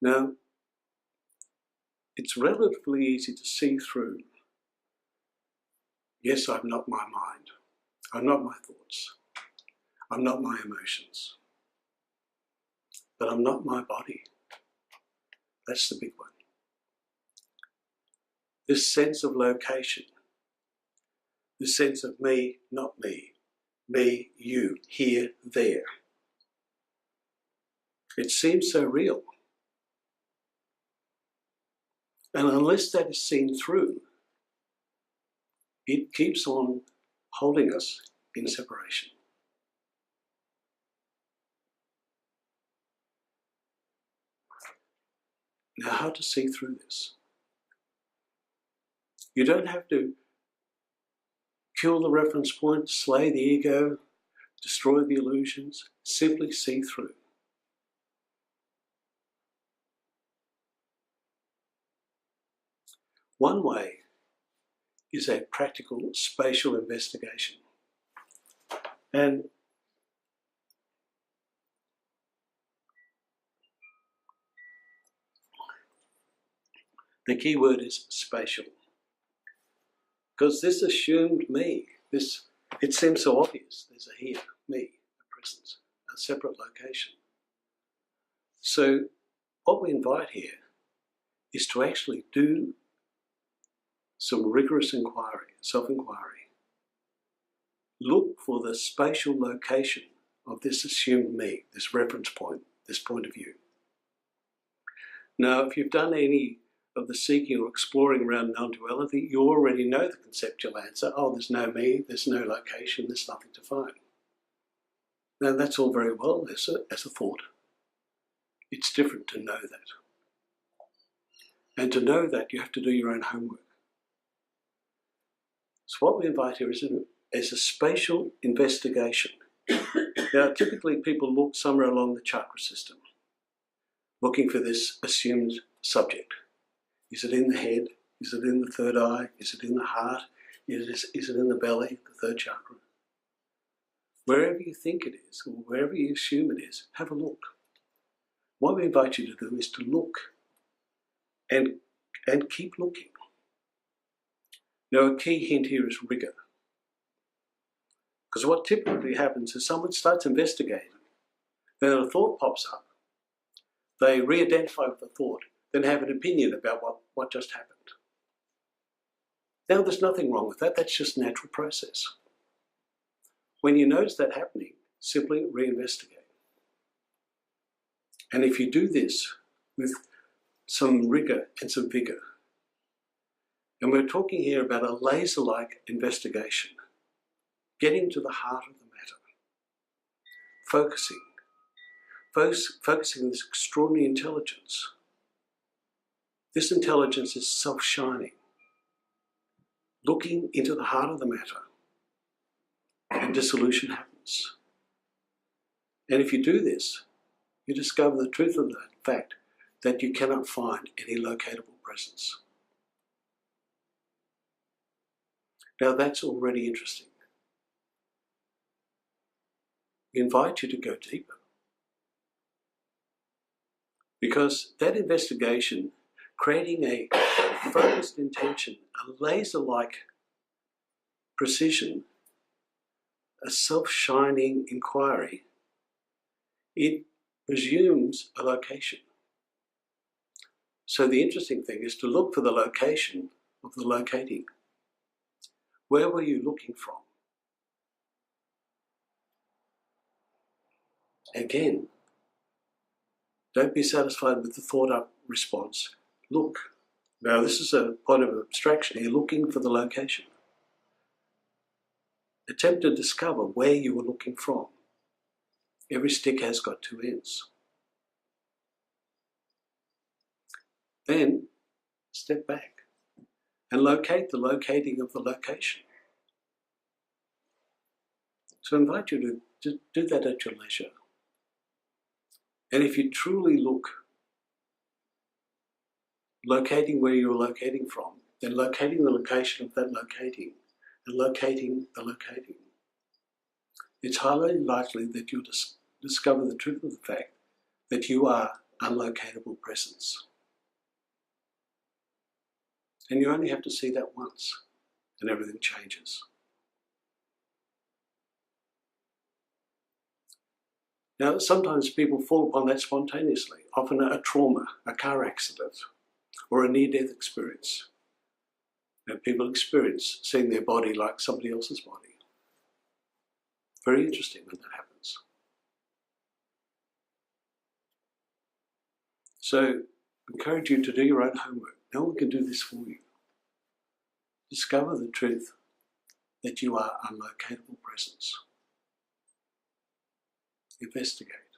Now, it's relatively easy to see through. Yes, I'm not my mind. I'm not my thoughts. I'm not my emotions. But I'm not my body. That's the big one. This sense of location, this sense of me, not me, me, you, here, there. It seems so real. And unless that is seen through, it keeps on holding us in separation. Now, how to see through this? You don't have to kill the reference point, slay the ego, destroy the illusions. Simply see through. One way is a practical spatial investigation. And the key word is spatial. Because this assumed me, it seems so obvious. There's a here, me, a presence, a separate location. So what we invite here is to actually do some rigorous inquiry, self-inquiry. Look for the spatial location of this assumed me, this reference point, this point of view. Now, if you've done any of the seeking or exploring around non-duality, you already know the conceptual answer. Oh, there's no me, there's no location, there's nothing to find. Now, that's all very well as a thought. It's different to know that. And to know that, you have to do your own homework. So what we invite here is a spatial investigation. Now, typically people look somewhere along the chakra system, looking for this assumed subject. Is it in the head? Is it in the third eye? Is it in the heart? Is it in the belly, the third chakra? Wherever you think it is, or wherever you assume it is, have a look. What we invite you to do is to look and keep looking. Now, a key hint here is rigor. Because what typically happens is someone starts investigating, then a thought pops up, they re-identify with the thought, then have an opinion about what just happened. Now, there's nothing wrong with that. That's just a natural process. When you notice that happening, simply re-investigate. And if you do this with some rigor and some vigor, and we're talking here about a laser-like investigation, getting to the heart of the matter, focusing on this extraordinary intelligence. This intelligence is self-shining, looking into the heart of the matter, and dissolution happens. And if you do this, you discover the truth of the fact that you cannot find any locatable presence. Now that's already interesting. We invite you to go deeper. Because that investigation, creating a focused intention, a laser-like precision, a self-shining inquiry, it presumes a location. So the interesting thing is to look for the location of the locating. Where were you looking from? Again, don't be satisfied with the thought-up response. Look. Now this is a point of abstraction here, looking for the location. Attempt to discover where you were looking from. Every stick has got two ends. Then step back and locate the locating of the location. So I invite you to do that at your leisure. And if you truly look, locating where you're locating from, then locating the location of that locating, and locating the locating, it's highly likely that you'll discover the truth of the fact that you are un-locatable presence. And you only have to see that once, and everything changes. Now, sometimes people fall upon that spontaneously, often a trauma, a car accident, or a near-death experience. Now, people experience seeing their body like somebody else's body. Very interesting when that happens. So, I encourage you to do your own homework. No one can do this for you. Discover the truth that you are unlocatable presence. Investigate.